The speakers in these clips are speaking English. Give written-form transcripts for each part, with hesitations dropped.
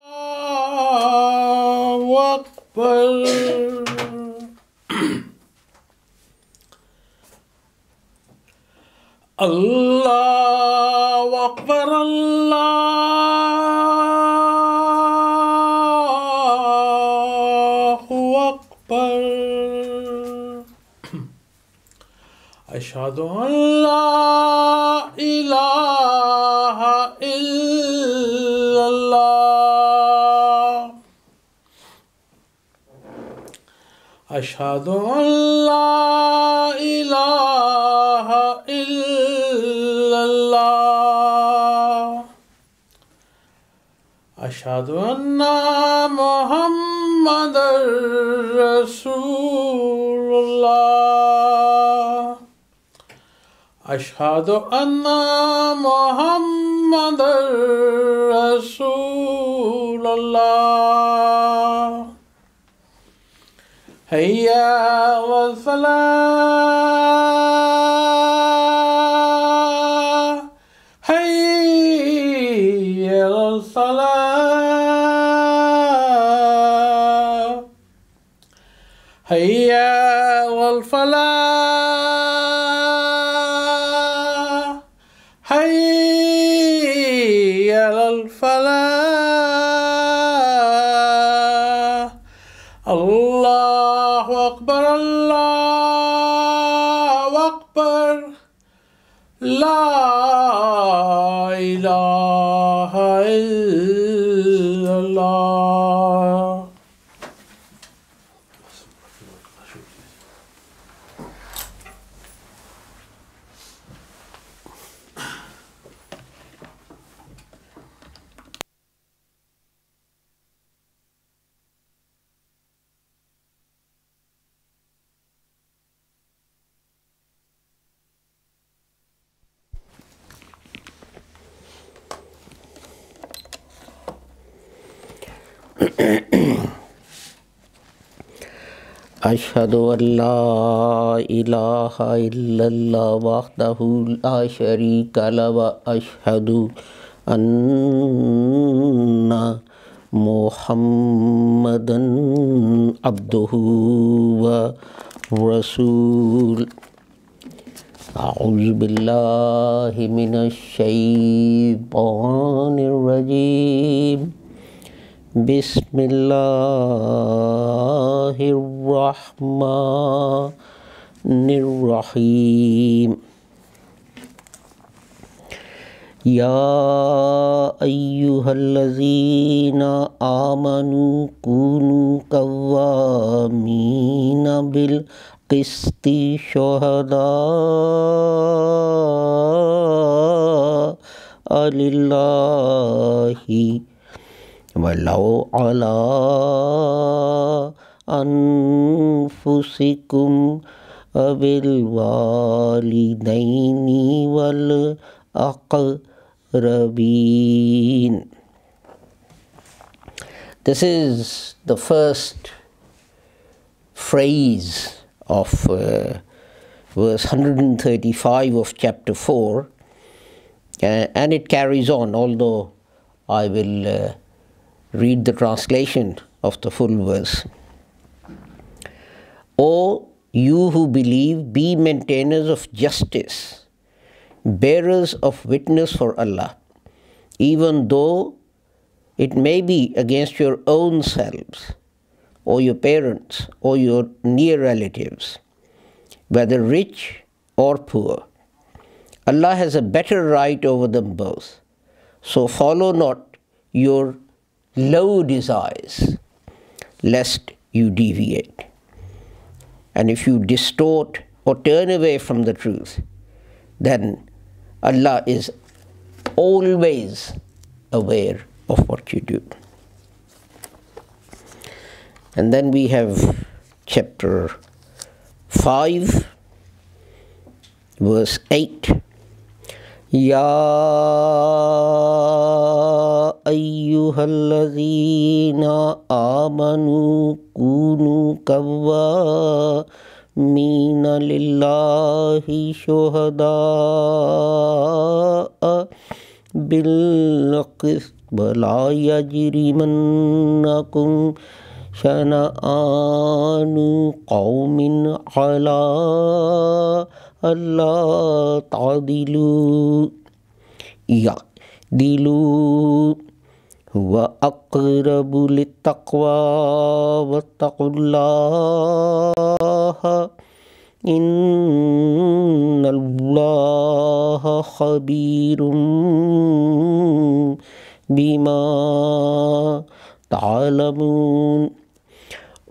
Allahu Akbar. Allahu Akbar. Allahu Akbar. Ashhadu an la ilaha illallah. Ashhadu an la ilaha illallah. Ashhadu anna Muhammadar Rasulullah. Ashhadu anna Muhammadar Rasulullah. Hayya wal falah. Hayya wal falah. Hayya wal falah. Hayya wal falah. Allahu Akbar, Allahu Akbar. La ilaha illallah. Ashhadu an la ilaha illallah wahdahu la sharika lahu wa ashhadu anna Muhammadan abduhu wa rasul. A'udzu billahi minash shaitanir rajim. Bismillahirrahmanirrahim. Ya ayyuhallazina amanu kunu qawwamina bil qisti syuhada'a lillahi walau ala anfusikum bil walidaini wal aqrabin. This is the first phrase of verse 135 of chapter 4, and it carries on, although I will read the translation of the full verse. O you who believe, be maintainers of justice, bearers of witness for Allah, even though it may be against your own selves, or your parents, or your near relatives, whether rich or poor. Allah has a better right over them both. So follow not your low desires, lest you deviate. And if you distort or turn away from the truth, then Allah is always aware of what you do. And then we have chapter 5, verse 8. Ya ayyuhallazina amanu kunu qawwamina lillahi shuhada'a bil qist ولا يجرمنكم شنآن قوم على ألا تعدلوا اعدلوا هو أقرب للتقوى واتقوا الله إن الله خبير بما تعلمون.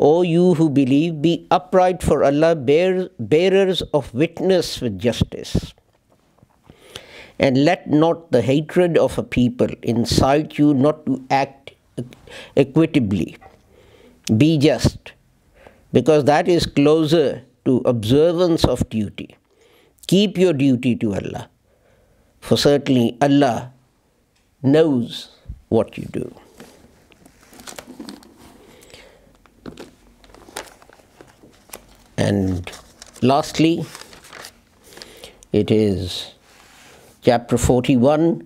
O you who believe, be upright for Allah, bearers of witness with justice. And let not the hatred of a people incite you not to act equitably. Be just, because that is closer to observance of duty. Keep your duty to Allah, for certainly Allah knows what you do. And lastly, it is chapter 41,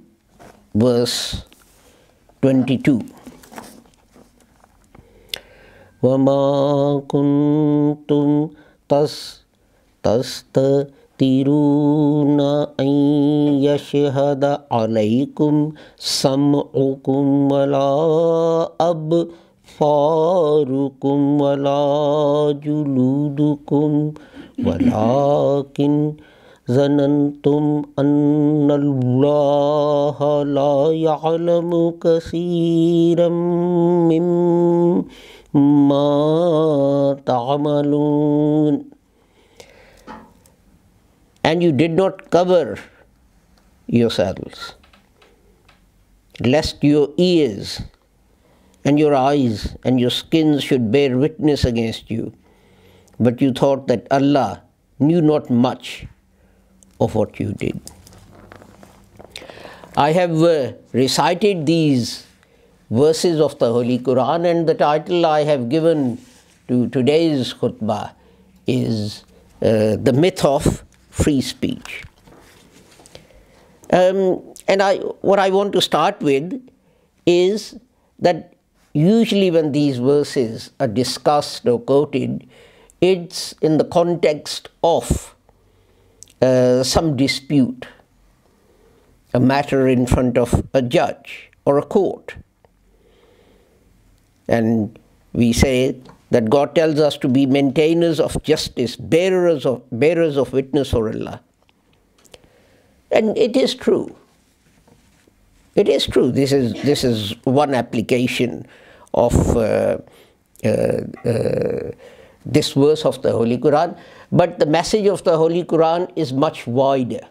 verse 22. وَمَا كُنْتُمْ تَسْتَتِرُونَ أَنْ يَشْهَدَ عَلَيْكُمْ سَمْعُكُمْ وَلَا أَبْصَارُكُمْ وَلَا جُلُودُكُمْ وَلَكِنْ ظننتم أن الله لا يعلم كثيرا مما تعملون. And you did not cover yourselves, lest your ears and your eyes and your skins should bear witness against you, but you thought that Allah knew not much of what you did. I have recited these verses of the Holy Quran, and the title I have given to today's khutbah is The Myth of Free Speech. What I want to start with is that usually when these verses are discussed or quoted, it's in the context of some dispute, a matter in front of a judge or a court. And we say that God tells us to be maintainers of justice, bearers of witness for Allah. And it is true. It is true. This is one application of this verse of the Holy Quran. But the message of the Holy Quran is much wider.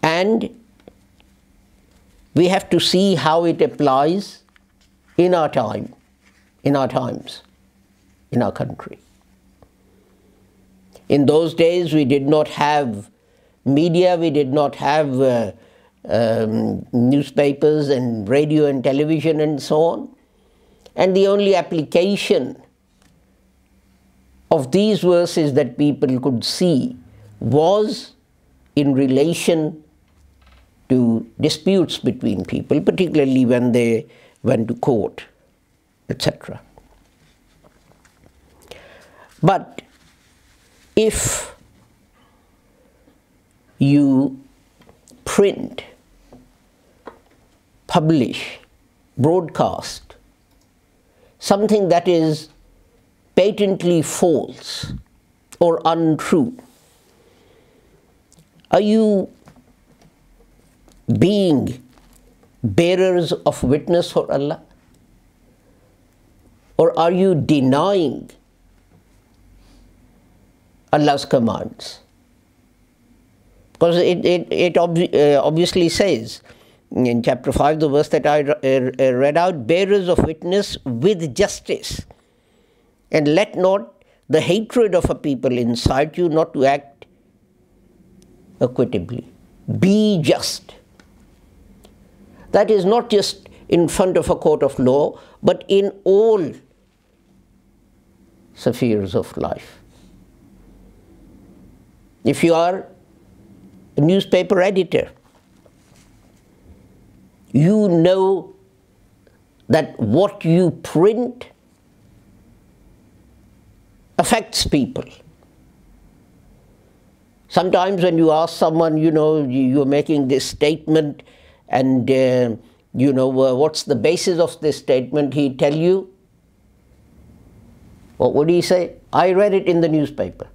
And we have to see how it applies in our time, in our times, in our country. In those days, we did not have media, we did not have newspapers and radio and television and so on. And the only application of these verses that people could see was in relation to disputes between people, particularly when they went to court, etc. But if you print, publish, broadcast something that is patently false or untrue, are you being bearers of witness for Allah? Or are you denying Allah's commands? Because it obviously says in chapter 5, the verse that I read out, bearers of witness with justice. And let not the hatred of a people incite you not to act equitably. Be just. That is not just in front of a court of law, but in all spheres of life. If you are a newspaper editor, you know that what you print affects people. Sometimes when you ask someone, you're making this statement and, what's the basis of this statement, he'd tell you, what would he say? I read it in the newspaper.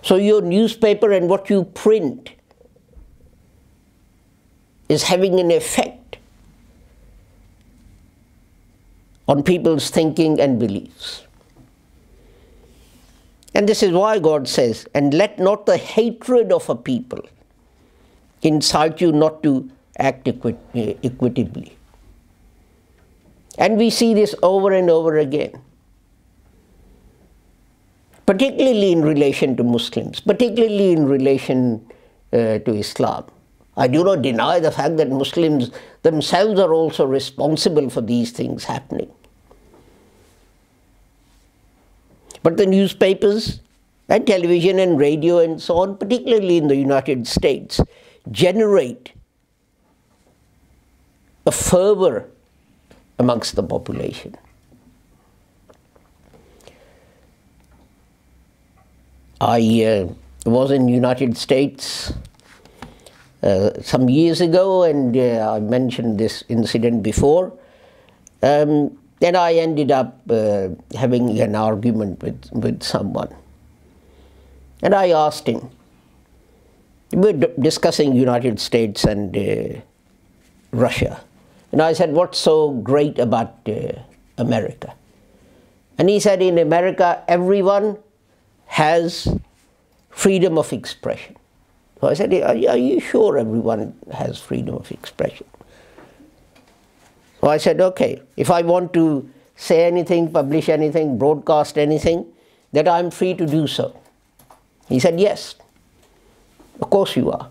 So your newspaper and what you print is having an effect on people's thinking and beliefs. And this is why God says, and let not the hatred of a people incite you not to act equitably. And we see this over and over again, particularly in relation to Muslims, particularly in relation to Islam. I do not deny the fact that Muslims themselves are also responsible for these things happening. But the newspapers and television and radio and so on, particularly in the United States, generate a fervor amongst the population. I was in the United States some years ago, and I mentioned this incident before. Then I ended up having an argument with someone. And I asked him, we were discussing United States and Russia. And I said, what's so great about America? And he said, in America, everyone has freedom of expression. So I said, are you sure everyone has freedom of expression? So I said, okay, if I want to say anything, publish anything, broadcast anything, that I'm free to do so. He said, yes, of course you are.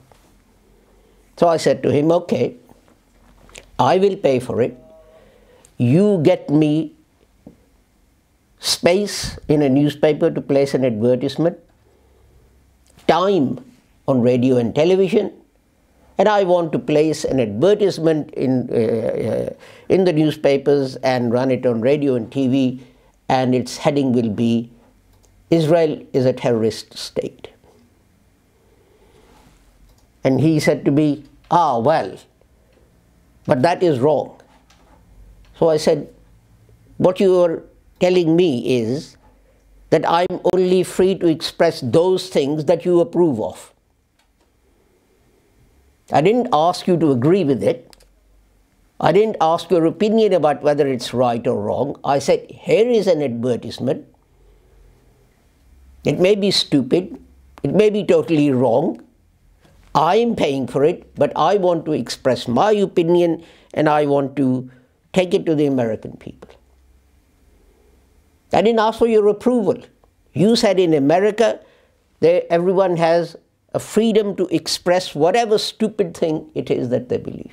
So I said to him, okay, I will pay for it. You get me space in a newspaper to place an advertisement, time on radio and television, and I want to place an advertisement in the newspapers and run it on radio and TV, and its heading will be, Israel is a terrorist state. And he said to me, well, but that is wrong. So I said, what you are telling me is that I'm only free to express those things that you approve of. I didn't ask you to agree with it. I didn't ask your opinion about whether it's right or wrong. I said, here is an advertisement. It may be stupid. It may be totally wrong. I am paying for it, but I want to express my opinion and I want to take it to the American people. I didn't ask for your approval. You said in America, everyone has a freedom to express whatever stupid thing it is that they believe.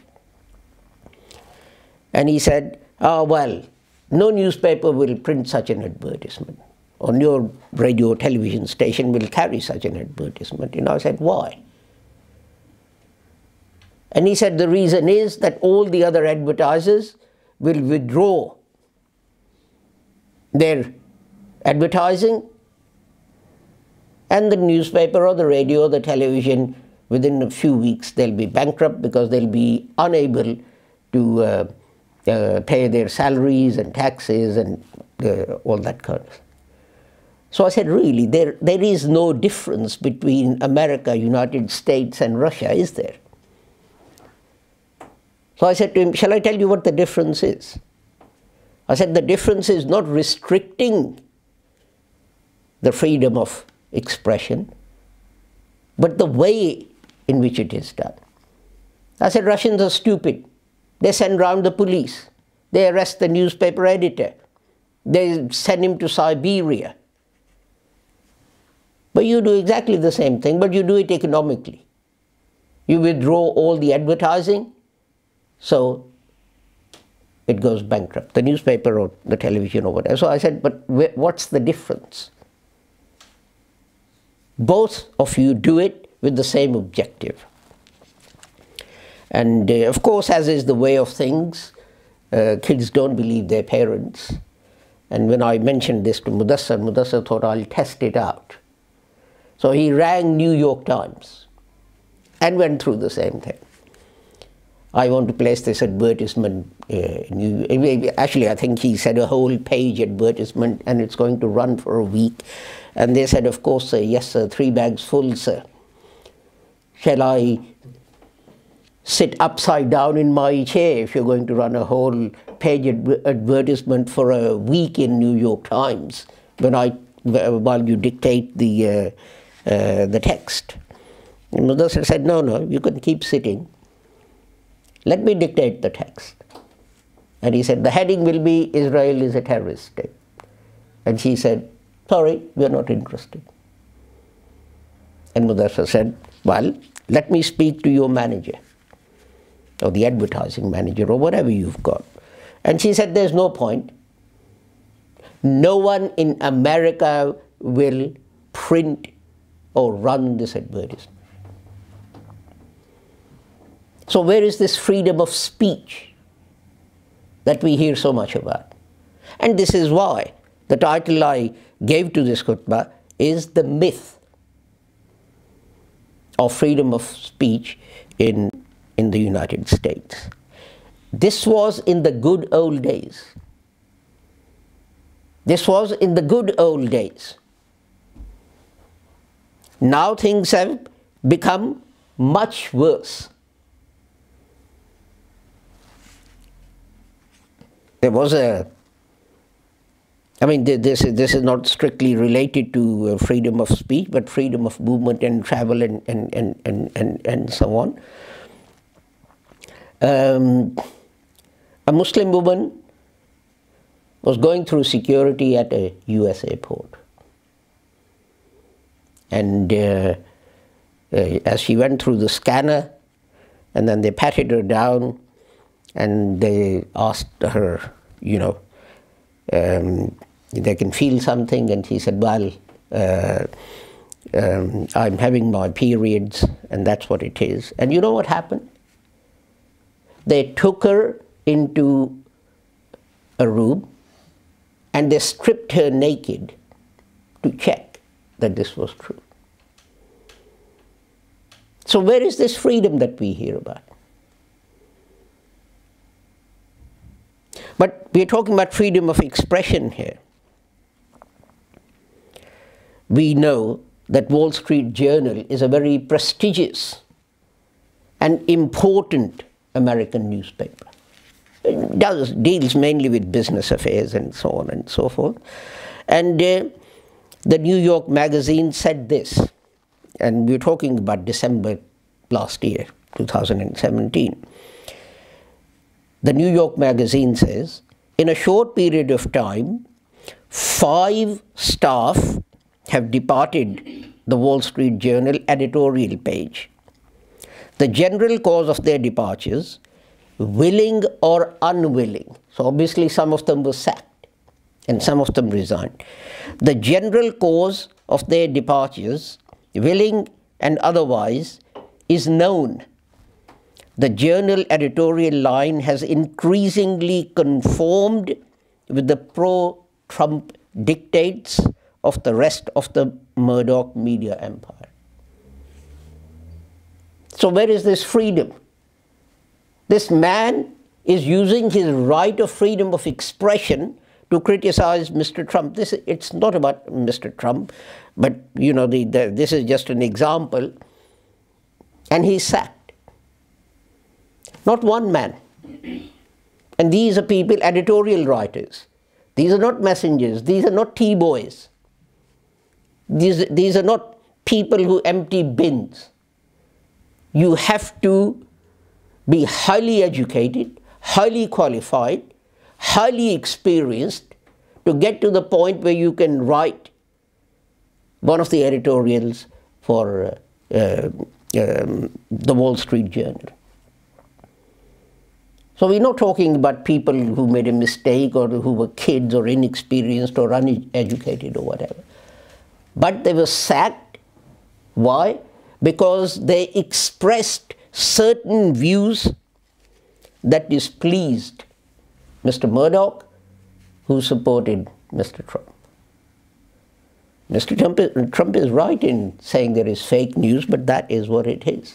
And he said, well, no newspaper will print such an advertisement, or no radio or television station will carry such an advertisement. And I said, why? And he said, the reason is that all the other advertisers will withdraw their advertising, and the newspaper or the radio or the television, within a few weeks, they'll be bankrupt because they'll be unable to pay their salaries and taxes and all that kind of thing. So I said, really, there is no difference between America, United States and Russia, is there? So I said to him, shall I tell you what the difference is? I said, the difference is not restricting the freedom of expression, but the way in which it is done. I said, Russians are stupid. They send round the police. They arrest the newspaper editor. They send him to Siberia. But you do exactly the same thing, but you do it economically. You withdraw all the advertising, so it goes bankrupt, the newspaper or the television or whatever. So I said, but what's the difference? Both of you do it with the same objective. And of course, as is the way of things, kids don't believe their parents. And when I mentioned this to Mudassar thought, I'll test it out. So he rang New York Times and went through the same thing. I want to place this advertisement. Actually, I think he said a whole page advertisement, and it's going to run for a week. And they said, of course, sir, yes, sir, 3 bags full, sir. Shall I sit upside down in my chair if you're going to run a whole page advertisement for a week in New York Times while you dictate the text? And Mudassar said, no, you can keep sitting. Let me dictate the text. And he said, the heading will be, Israel is a terrorist state. And she said, sorry, we are not interested. And Mudassar said, well, let me speak to your manager, or the advertising manager, or whatever you've got. And she said, there's no point. No one in America will print or run this advertisement. So where is this freedom of speech that we hear so much about? And this is why the title I gave to this khutbah is The Myth of Freedom of Speech in the United States. This was in the good old days. This was in the good old days. Now things have become much worse. There was this is not strictly related to freedom of speech, but freedom of movement and travel and so on. A Muslim woman was going through security at a US airport. And as she went through the scanner, and then they patted her down, and they asked her, they can feel something, and she said, well, I'm having my periods, and that's what it is. And you know what happened? They took her into a room, and they stripped her naked to check that this was true. So where is this freedom that we hear about? But we're talking about freedom of expression here. We know that Wall Street Journal is a very prestigious and important American newspaper. It deals mainly with business affairs and so on and so forth. And the New York Magazine said this, and we're talking about December last year, 2017. The New York Magazine says, in a short period of time, 5 staff have departed the Wall Street Journal editorial page. The general cause of their departures, willing or unwilling, so obviously some of them were sacked and some of them resigned. The general cause of their departures, willing and otherwise, is known. The journal editorial line has increasingly conformed with the pro-Trump dictates of the rest of the Murdoch media empire. So where is this freedom? This man is using his right of freedom of expression to criticize Mr. Trump. It's not about Mr. Trump, but this is just an example. And he's sacked. Not one man. And these are people, editorial writers. These are not messengers. These are not T-boys. These are not people who empty bins. You have to be highly educated, highly qualified, highly experienced to get to the point where you can write one of the editorials for the Wall Street Journal. So we're not talking about people who made a mistake or who were kids or inexperienced or uneducated or whatever. But they were sacked. Why? Because they expressed certain views that displeased Mr. Murdoch, who supported Mr. Trump. Mr. Trump is right in saying there is fake news, but that is what it is.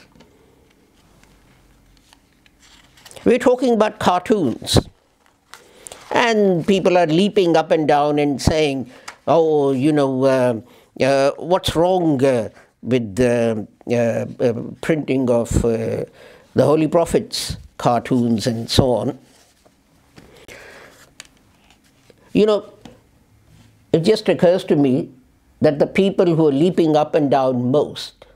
We're talking about cartoons, and people are leaping up and down and saying, oh, you know, what's wrong with the printing of the Holy Prophets cartoons and so on. You know, it just occurs to me that the people who are leaping up and down most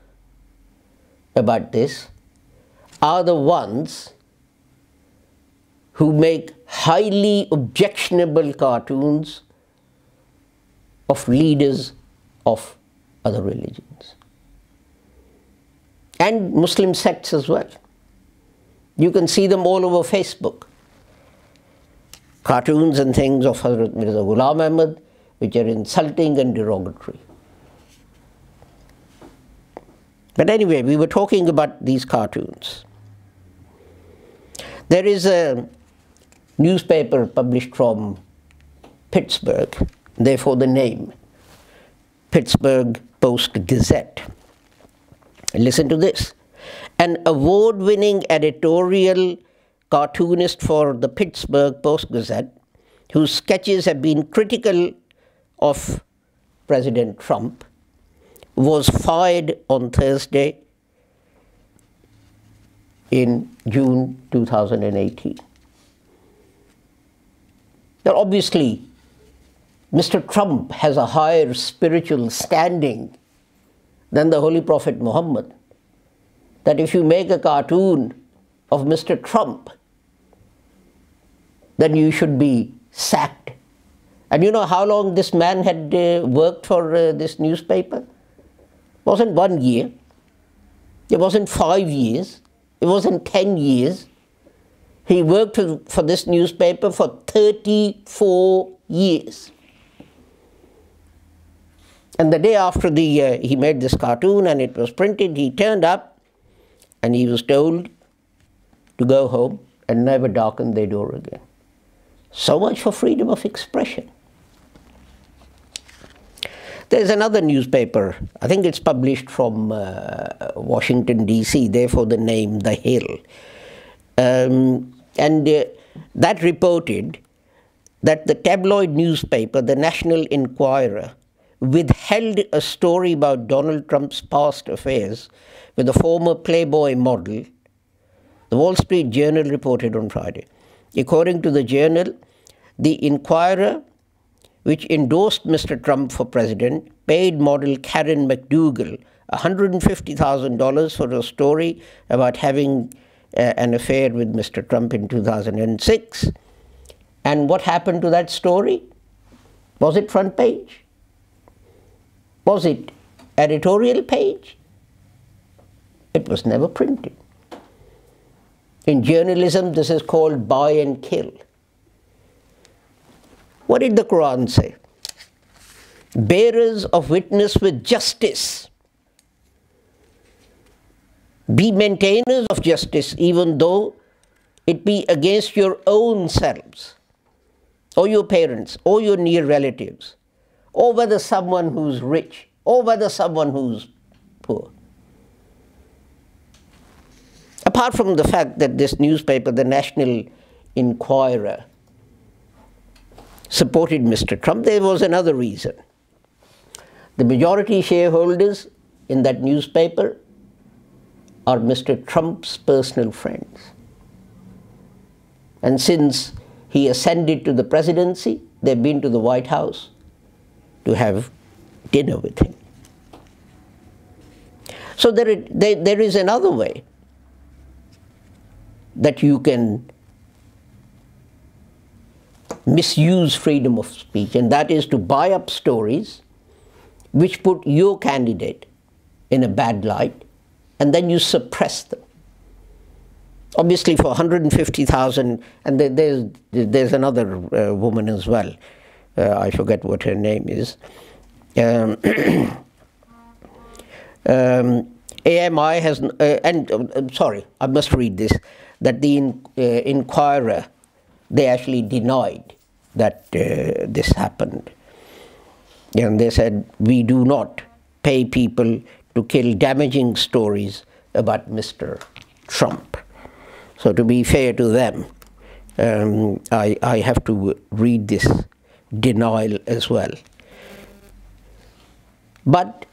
about this are the ones who make highly objectionable cartoons of leaders of other religions and Muslim sects as well. You can see them all over Facebook. Cartoons and things of Hazrat Mirza Ghulam Ahmad, which are insulting and derogatory. But anyway, we were talking about these cartoons. There is a newspaper published from Pittsburgh, therefore the name, Pittsburgh Post-Gazette. Listen to this. An award-winning editorial cartoonist for the Pittsburgh Post-Gazette, whose sketches have been critical of President Trump, was fired on Thursday in June 2018. Now, obviously, Mr. Trump has a higher spiritual standing than the Holy Prophet Muhammad, that if you make a cartoon of Mr. Trump, then you should be sacked. And you know how long this man had worked for this newspaper? It wasn't 1 year, it wasn't 5 years, it wasn't 10 years. He worked for this newspaper for 34 years. And the day after he made this cartoon and it was printed, he turned up and he was told to go home and never darken their door again. So much for freedom of expression. There's another newspaper, I think it's published from Washington, D.C., therefore the name The Hill. That reported that the tabloid newspaper, the National Enquirer, withheld a story about Donald Trump's past affairs with a former Playboy model, the Wall Street Journal reported on Friday. According to the journal, the Enquirer, which endorsed Mr. Trump for president, paid model Karen McDougal $150,000 for a story about having an affair with Mr. Trump in 2006. And what happened to that story? Was it front page? Was it editorial page? It was never printed. In journalism, this is called buy and kill. What did the Quran say? Bearers of witness with justice. Be maintainers of justice, even though it be against your own selves, or your parents, or your near relatives, or whether someone who's rich, or whether someone who's poor. Apart from the fact that this newspaper, the National Enquirer, supported Mr. Trump, there was another reason. The majority shareholders in that newspaper are Mr. Trump's personal friends. And since he ascended to the presidency, they've been to the White House to have dinner with him. So there is another way that you can misuse freedom of speech, and that is to buy up stories which put your candidate in a bad light, and then you suppress them. Obviously for 150,000, and there's another woman as well, I forget what her name is, AMI has, sorry, I must read this, that the Inquirer, they actually denied that this happened. And they said, we do not pay people to kill damaging stories about Mr. Trump. So to be fair to them, I have to read this denial as well. But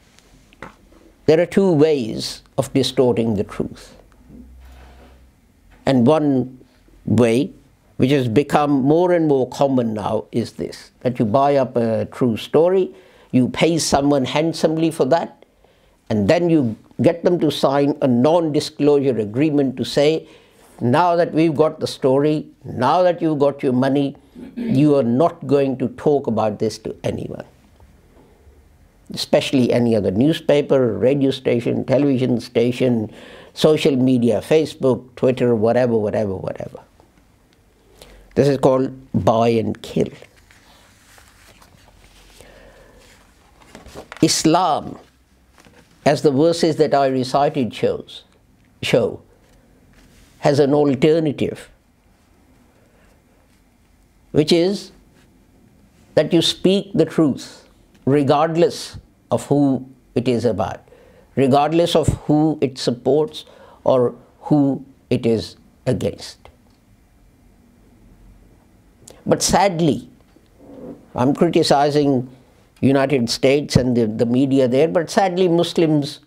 there are two ways of distorting the truth. And one way, which has become more and more common now, is this, that you buy up a true story, you pay someone handsomely for that, and then you get them to sign a non-disclosure agreement to say, now that we've got the story, now that you've got your money, you are not going to talk about this to anyone. Especially any other newspaper, radio station, television station, social media, Facebook, Twitter, whatever. This is called buy and kill. Islam, as the verses that I recited show, has an alternative, which is that you speak the truth regardless of who it is about, regardless of who it supports or who it is against. But sadly, I'm criticizing United States and the media there, but sadly Muslims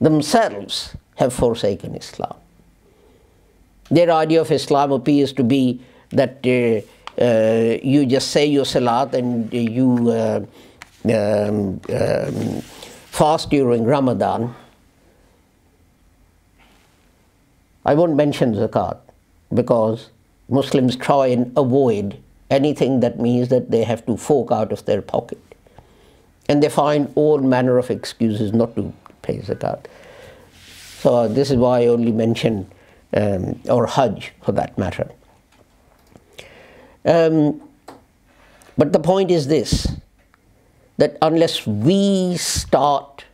themselves have forsaken Islam. Their idea of Islam appears to be that you just say your salat and you fast during Ramadan. I won't mention zakat because Muslims try and avoid anything that means that they have to fork out of their pocket. And they find all manner of excuses not to pay zakat. So this is why I only mention or Hajj for that matter. But the point is this, that unless we start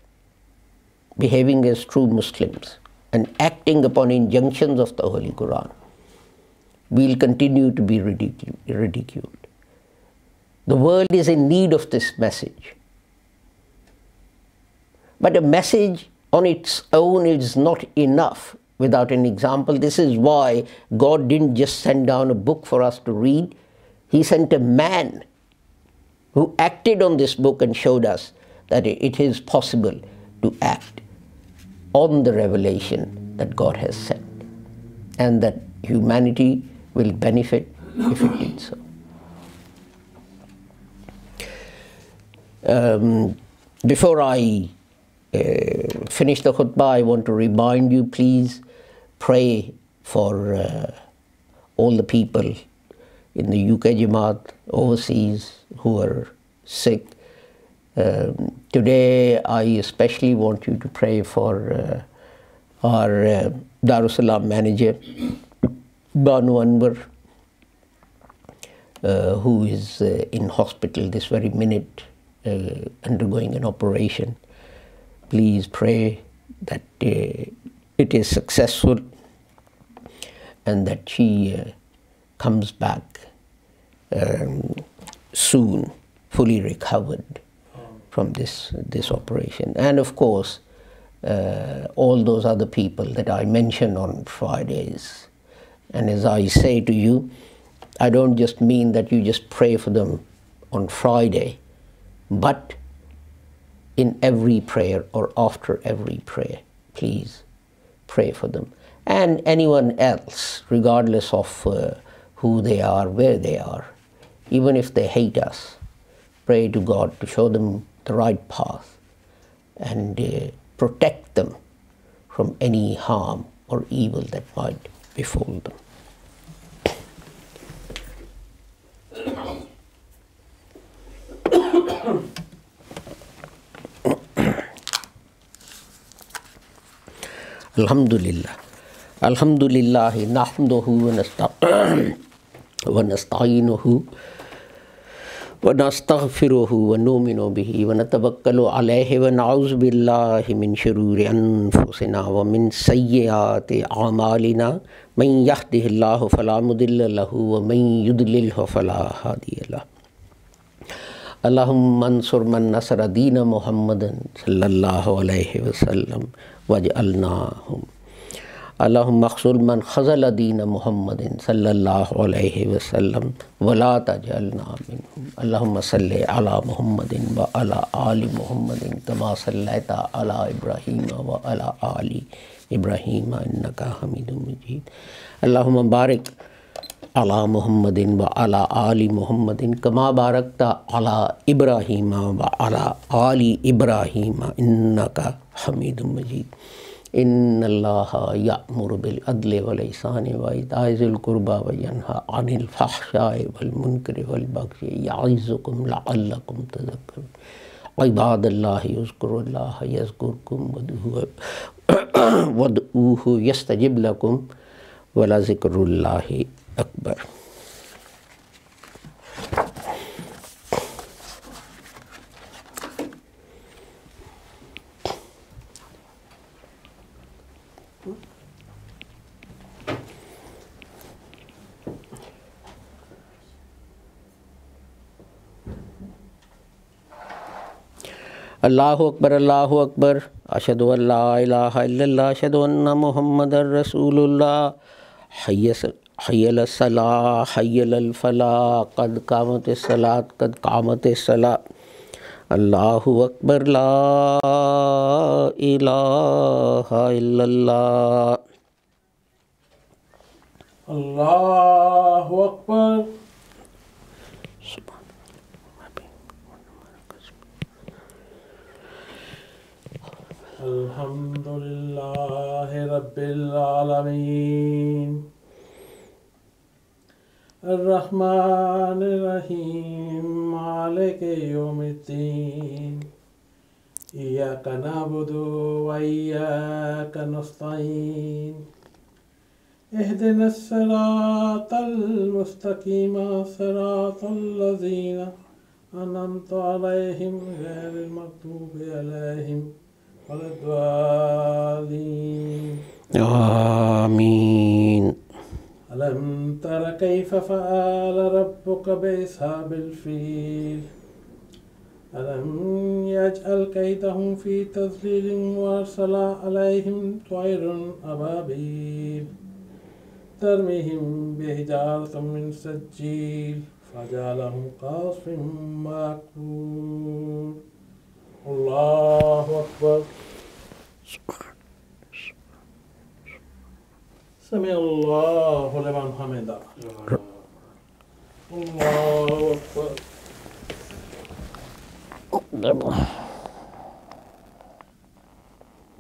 behaving as true Muslims and acting upon injunctions of the Holy Quran, we'll continue to be ridiculed. The world is in need of this message. But a message on its own is not enough without an example. This is why God didn't just send down a book for us to read. He sent a man who acted on this book and showed us that it is possible to act on the revelation that God has sent, and that humanity will benefit if it did so. Before I finish the khutbah, I want to remind you, please pray for all the people in the UK Jamaat, overseas, who are sick. Today, I especially want you to pray for our Darussalam manager, Banu Anwar, who is in hospital this very minute, undergoing an operation. Please pray that it is successful and that she comes back soon, fully recovered from this operation. And of course, all those other people that I mentioned on Fridays. And as I say to you, I don't just mean that you just pray for them on Friday, but in every prayer or after every prayer, please pray for them. And anyone else, regardless of who they are, where they are, even if they hate us, pray to God to show them the right path and protect them from any harm or evil that might befall them. Alhamdulillah. Alhamdulillah nahmaduhu wa nasta'inuhu वनस्तगफिरुहु वनुमिनु बिही वनतवक्कलु अलैहि वनऊज़ु बिल्लाहि मिन शुरूरि अनफुसिना व मिन सय्यिआति अमालिना मन यहदिहिल्लाहु फला मुदिल्ल लहु व मन युद्लिल्हु फला हादिय लहु। अल्लाहुम्मा अंसुर मन नसर दीन मुहम्मदin सल्लल्लाहु अलैहि वसल्लम वजअलनाहुम। अल्लाहुम्मा अख्ज़ुल मन ख़ज़ल दीन मुहम्मदिन सल्लल्लाहु अलैहि वसल्लम वला तजअलना मिनहुम। अल्लाहुम्मा सल्लि अला मुहम्मदिन व अला आलि मुहम्मदिन कमा सल्लैता अला इब्राहीम व अला आलि इब्राहीम इन्नका हमीदुम मजीद। अल्लाहुम्मा बारिक अला मुहम्मदिन व अला आलि मुहम्मदिन कमा बारकता अला इब्राहीम व अला आलि इब्राहीम इन्नका हमीदुम मजीद। इन्नल्लाहा यअमुरु बिल अदलि वल इहसानि व इताइ ज़िल कुर्बा व यन्हा अनिल फ़हशाइ वल मुनकरि वल बग़ि यअइज़ुकुम लअल्लकुम तज़क्करून। इबादल्लाहि यज़्कुरुल्लाह यज़्कुरकुम वदऊहु यस्तजिब लकुम वलज़िक्रुल्लाहि अकबर। अल्लाहु अकबर अशहदु अल्ला इलाहा इल्लल्लाह अशहदु अन्ना मुहम्मदर रसूलुल्लाह हय्य सलाह हय्य फलाह कद कामतिस सलात कद कामतिस सलाह। अल्लाहु अकबर ला इलाहा इल्लल्लाह। अल्लाहु अकबर। अल्हम्दुलिल्लाहि रब्बिल आलमीन अर्रहमानिर रहीम मालिकि यौमिद्दीन इय्याका नअबुदु व इय्याका नस्तईन इहदिनस सिरातल मुस्तकीम सिरातल लज़ीना अनअमता अलैहिम गैरिल मग़दूबि अलैहिम वलद्दालीन। आमीन। अलम तरा कैफ़ फ़अल रब्बुका बिअस्हाबिल फ़ील अलम यजअल कैदहुम फ़ी तज़लीलिन व अरसल अलैहिम तयरन अबाबील तरमीहिम बिहिजारतिन मिन सिज्जील फ़जअलहुम कअस्फ़िन मअकूल। अल्लाहु अकबर। समिअल्लाहु लिमन हमिदा। अल्लाहु अकबर।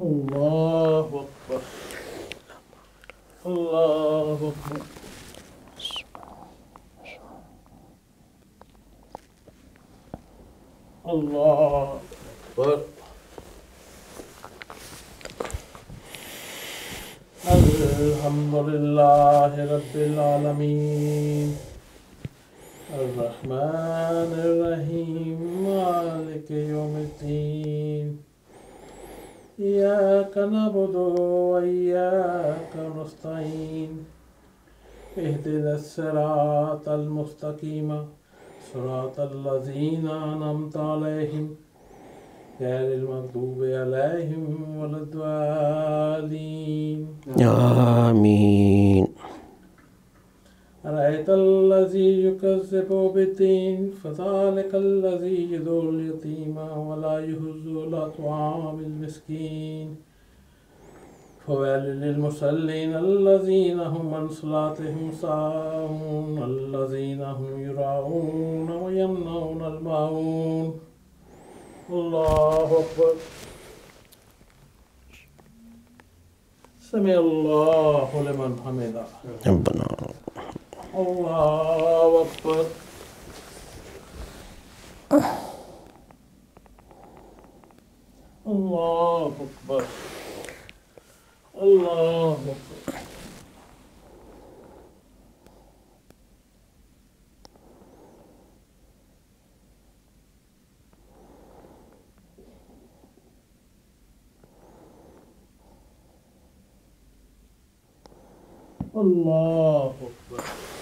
अल्लाहु अकबर। अल्लाहु अकबर। अल्लाहु अकबर। अल्हम्दुलिल्लाहि रब्बिल आलमीन अर्रहमानिर रहीम मालिकि यौमिद्दीन इय्याका नअबुदु व इय्याका नस्तईन इहदिनस सिरातल मुस्तकीम सिरातल लज़ीना अनअमता अलैहिम गैरिल मग़दूबि अलैहिम वलद्दालीन। आमीन। अरअयतल्लज़ी युकज़्ज़िबु बिद्दीन फ़ज़ालिकल्लज़ी यदुल यतीम वला यहुज़्ज़ु अला तआमिल मिस्कीन फ़वैलुल लिलमुसल्लीन अल्लज़ीना हुम अन सलातिहिम साहून अल्लज़ीना हुम युराऊन व यमनऊनल माऊन। अल्लाहु अकबर। समिअल्लाहु लिमन हमिदा। रब्बना। अल्लाहु अकबर। अल्लाहु अकबर। अल्लाहु Akbar. Allahu Akbar.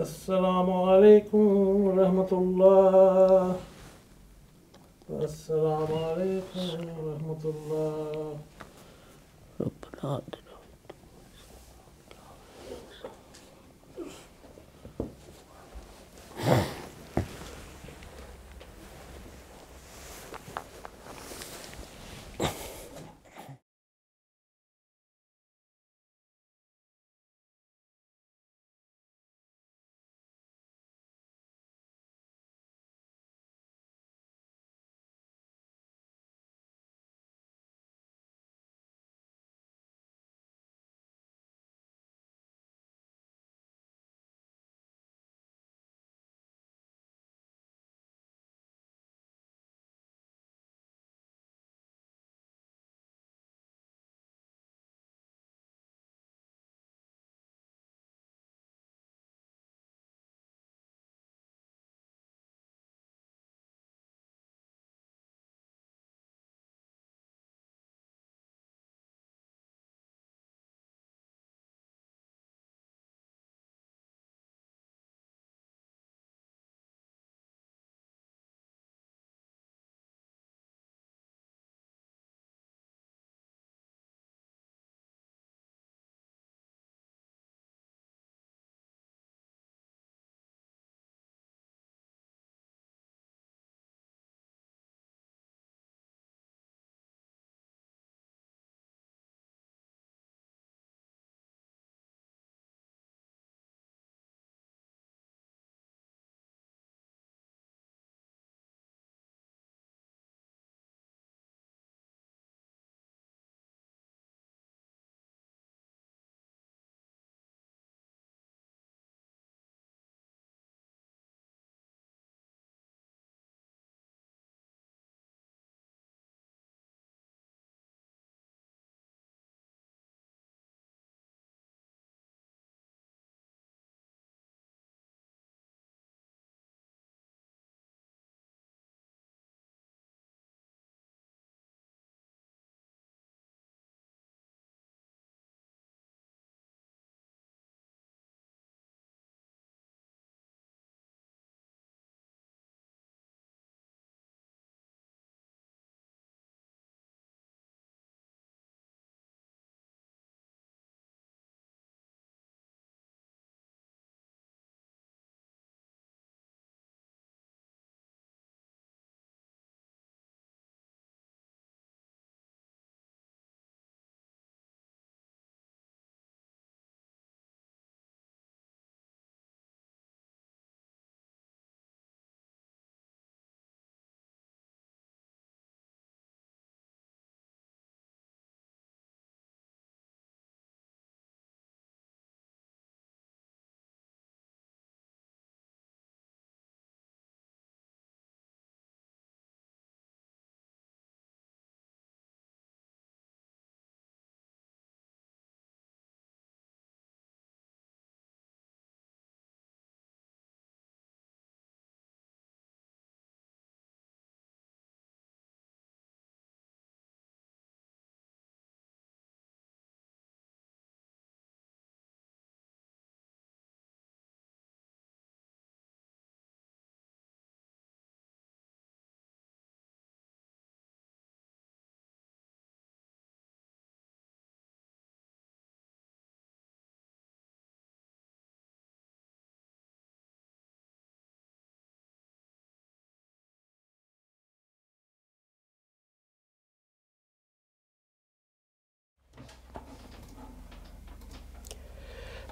Assalamu alaikum wa rahmatullah. Assalamu alaikum wa rahmatullah.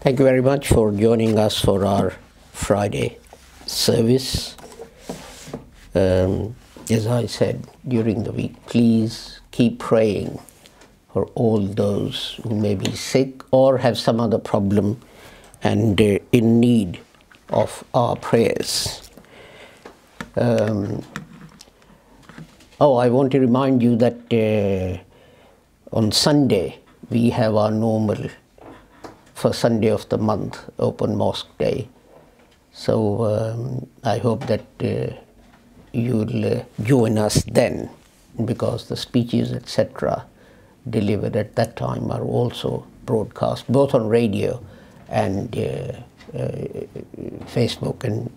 Thank you very much for joining us for our Friday service. As I said during the week, please keep praying for all those who may be sick or have some other problem and in need of our prayers. I want to remind you that on Sunday we have our normal first Sunday of the month open mosque day. So I hope that you'll join us then, because the speeches, etc., delivered at that time are also broadcast both on radio and Facebook and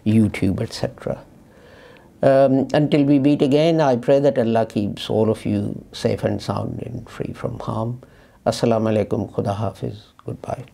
YouTube, etc. Until we meet again, I pray that Allah keeps all of you safe and sound and free from harm. Assalamu alaikum, Khuda Hafiz, goodbye.